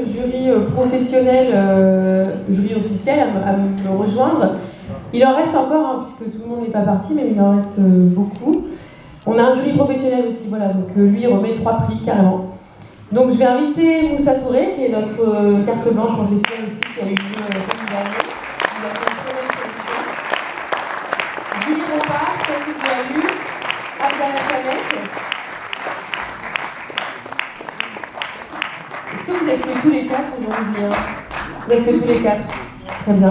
le jury professionnel, le jury officiel, à me rejoindre. Il en reste encore, hein, puisque tout le monde n'est pas parti, mais il en reste beaucoup. On a un jury professionnel aussi, voilà, donc lui il remet 3 prix carrément. Donc je vais inviter Moussa Touré, qui est notre carte blanche en festival aussi, qui a eu lieu samedi dernier. Il a fait une très bonne sélection. Julie Ropard, celle que tu as vue, Abdallah Chamek. Est-ce que vous êtes que tous les 4 aujourd'hui, hein? Vous êtes que tous les 4. Très bien.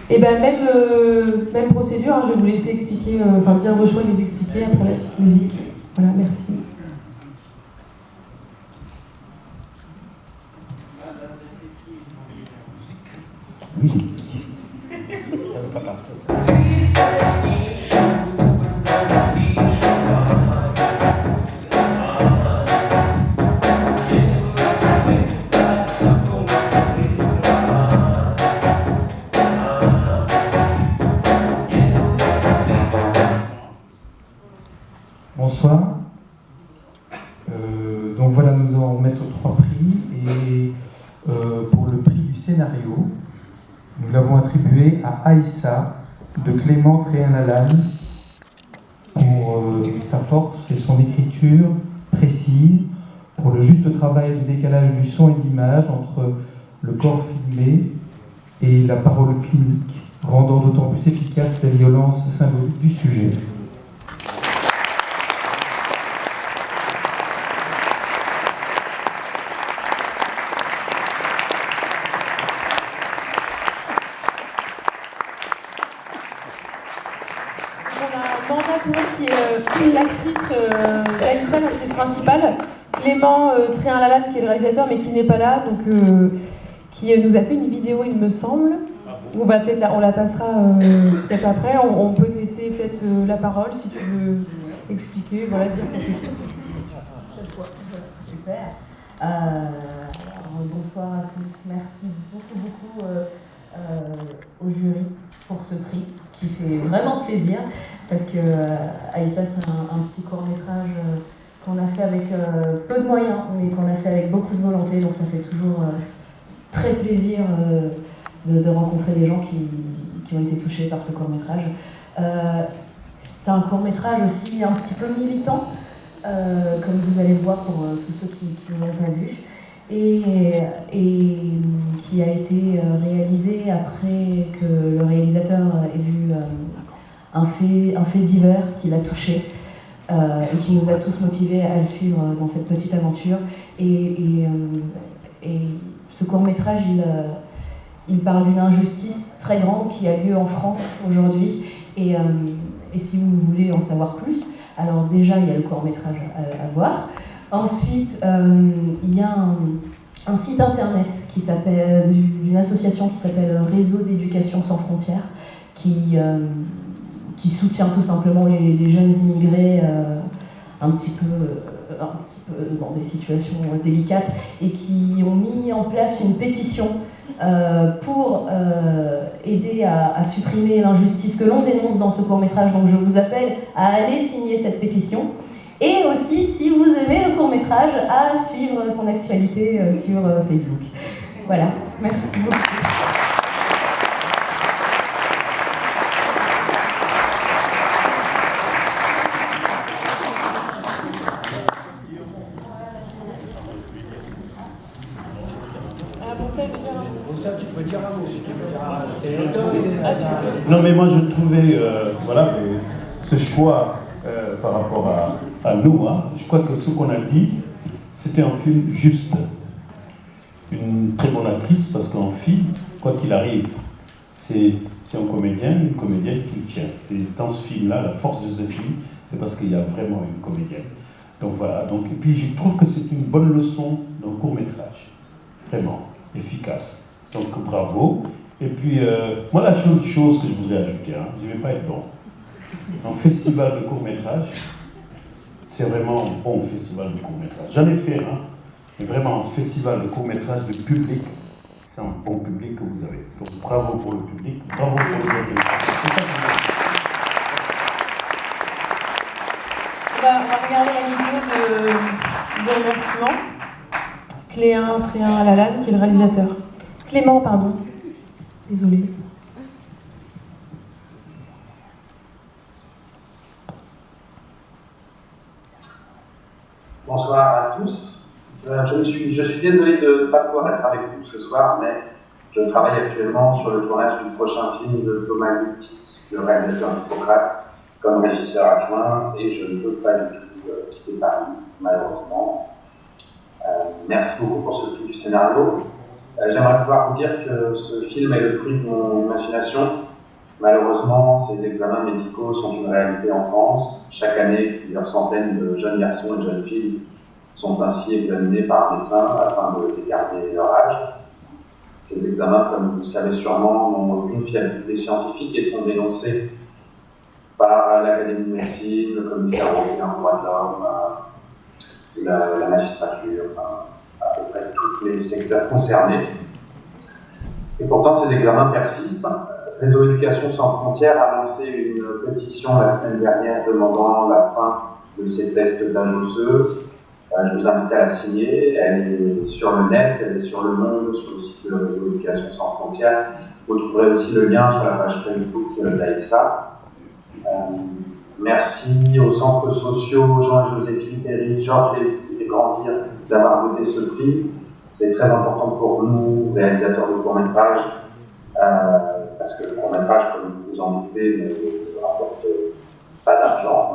Et bien même procédure, hein, je vais vous laisser expliquer, dire vos choix et les expliquer après la petite musique. Voilà, merci. Oui. Bonsoir. Donc voilà, nous allons mettre 3 prix et pour le prix du scénario, nous l'avons attribué à Aïssa de Clément Tréhin-Lalanne pour sa force et son écriture précise, pour le juste travail du décalage du son et de l'image entre le corps filmé et la parole clinique, rendant d'autant plus efficace la violence symbolique du sujet. Qui est l'actrice Aïssa, l'actrice principale, Clément Tréhin-Lalanne qui est le réalisateur mais qui n'est pas là, donc qui nous a fait une vidéo il me semble. On la passera peut-être après. On peut te laisser peut-être la parole si tu veux expliquer, voilà, dire quelque chose. Super. Alors, bonsoir à tous. Merci beaucoup au jury pour ce prix qui fait vraiment plaisir parce que Aïssa c'est un petit court-métrage qu'on a fait avec peu de moyens mais qu'on a fait avec beaucoup de volonté, donc ça fait toujours très plaisir de rencontrer des gens qui ont été touchés par ce court-métrage. C'est un court-métrage aussi un petit peu militant, comme vous allez le voir pour tous ceux qui ne l'ont pas vu. Et qui a été réalisé après que le réalisateur ait vu un fait divers qui l'a touché et qui nous a tous motivés à le suivre dans cette petite aventure. Et ce court-métrage, il parle d'une injustice très grande qui a lieu en France aujourd'hui. Et si vous voulez en savoir plus, alors déjà, il y a le court-métrage à voir. Ensuite, il y a un site internet d'une association qui s'appelle Réseau d'éducation sans frontières, qui soutient tout simplement les jeunes immigrés un petit peu dans des situations délicates et qui ont mis en place une pétition pour aider à supprimer l'injustice que l'on dénonce dans ce court-métrage. Donc je vous appelle à aller signer cette pétition. Et aussi, si vous aimez le court-métrage, à suivre son actualité sur Facebook. Voilà, merci beaucoup. Non mais moi je trouvais ce choix par rapport à nous, hein, je crois que ce qu'on a dit, c'était un film juste. Une très bonne actrice, parce qu'en film, quoi qu'il arrive, c'est un comédien, une comédienne qui le tient. Et dans ce film-là, la force de ce film, c'est parce qu'il y a vraiment une comédienne. Donc voilà, et puis je trouve que c'est une bonne leçon d'un court-métrage, vraiment efficace. Donc bravo. Et puis, moi la seule chose que je voudrais ajouter, hein, je ne vais pas être bon. Un festival de court-métrage, c'est vraiment un bon festival de court-métrage. J'en ai fait un, mais vraiment un festival de court-métrage de public, c'est un bon public que vous avez. Donc bravo pour le public, bravo pour le public. On va regarder la vidéo de remerciement Clément Tréhin-Lalanne, qui est le réalisateur. Clément, pardon. Désolée. Bonsoir à tous. Je suis désolé de ne pas pouvoir être avec vous ce soir, mais je travaille actuellement sur le tournage du prochain film de Thomas Lutti, le réalisateur d'Hippocrate, comme régisseur adjoint, et je ne peux pas du tout quitter Paris, malheureusement. Merci beaucoup pour ce prix du scénario. J'aimerais pouvoir vous dire que ce film est le fruit de mon imagination. Malheureusement, ces examens médicaux sont une réalité en France. Chaque année, plusieurs centaines de jeunes garçons et jeunes filles sont ainsi examinés par un médecin afin de déterminer leur âge. Ces examens, comme vous le savez sûrement, n'ont aucune fiabilité scientifique et sont dénoncés par l'Académie de médecine, le commissaire européen aux droits de l'homme, la magistrature, à peu près tous les secteurs concernés. Et pourtant, ces examens persistent. Réseau Éducation sans frontières a lancé une pétition la semaine dernière demandant la fin de ces tests d'âge osseux. Je vous invite à la signer. Elle est sur le net, elle est sur Le Monde, sur le site de Réseau Éducation sans frontières. Vous trouverez aussi le lien sur la page Facebook d'AISA. Merci aux centres sociaux Jean et Joséphine Perry, Georges et Grandir d'avoir voté ce prix. C'est très important pour nous, réalisateurs de courts-métrages, parce que le court-métrage, comme vous en doutez, ne rapporte pas d'argent.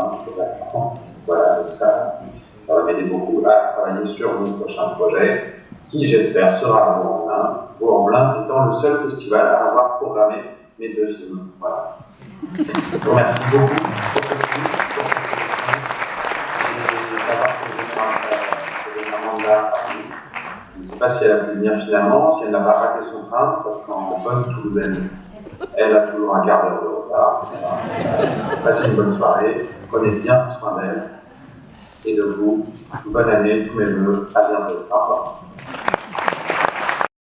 Voilà, donc ça va m'aider beaucoup à travailler sur mon prochain projet, qui j'espère sera à Vaux-en-Velin. Vaux-en-Velin étant le seul festival à avoir programmé mes 2 films. Voilà. Je vous remercie beaucoup pour ce prix, pour cette question, et d'avoir posé un mandat. Je ne sais pas si elle a pu venir finalement, si elle n'a pas raté son train, parce qu'en bonne toulousaine, elle a toujours un quart d'heure de retard. Passez une bonne soirée, prenez bien soin d'elle et de vous. Bonne année, tous mes vœux, à bientôt. Au revoir.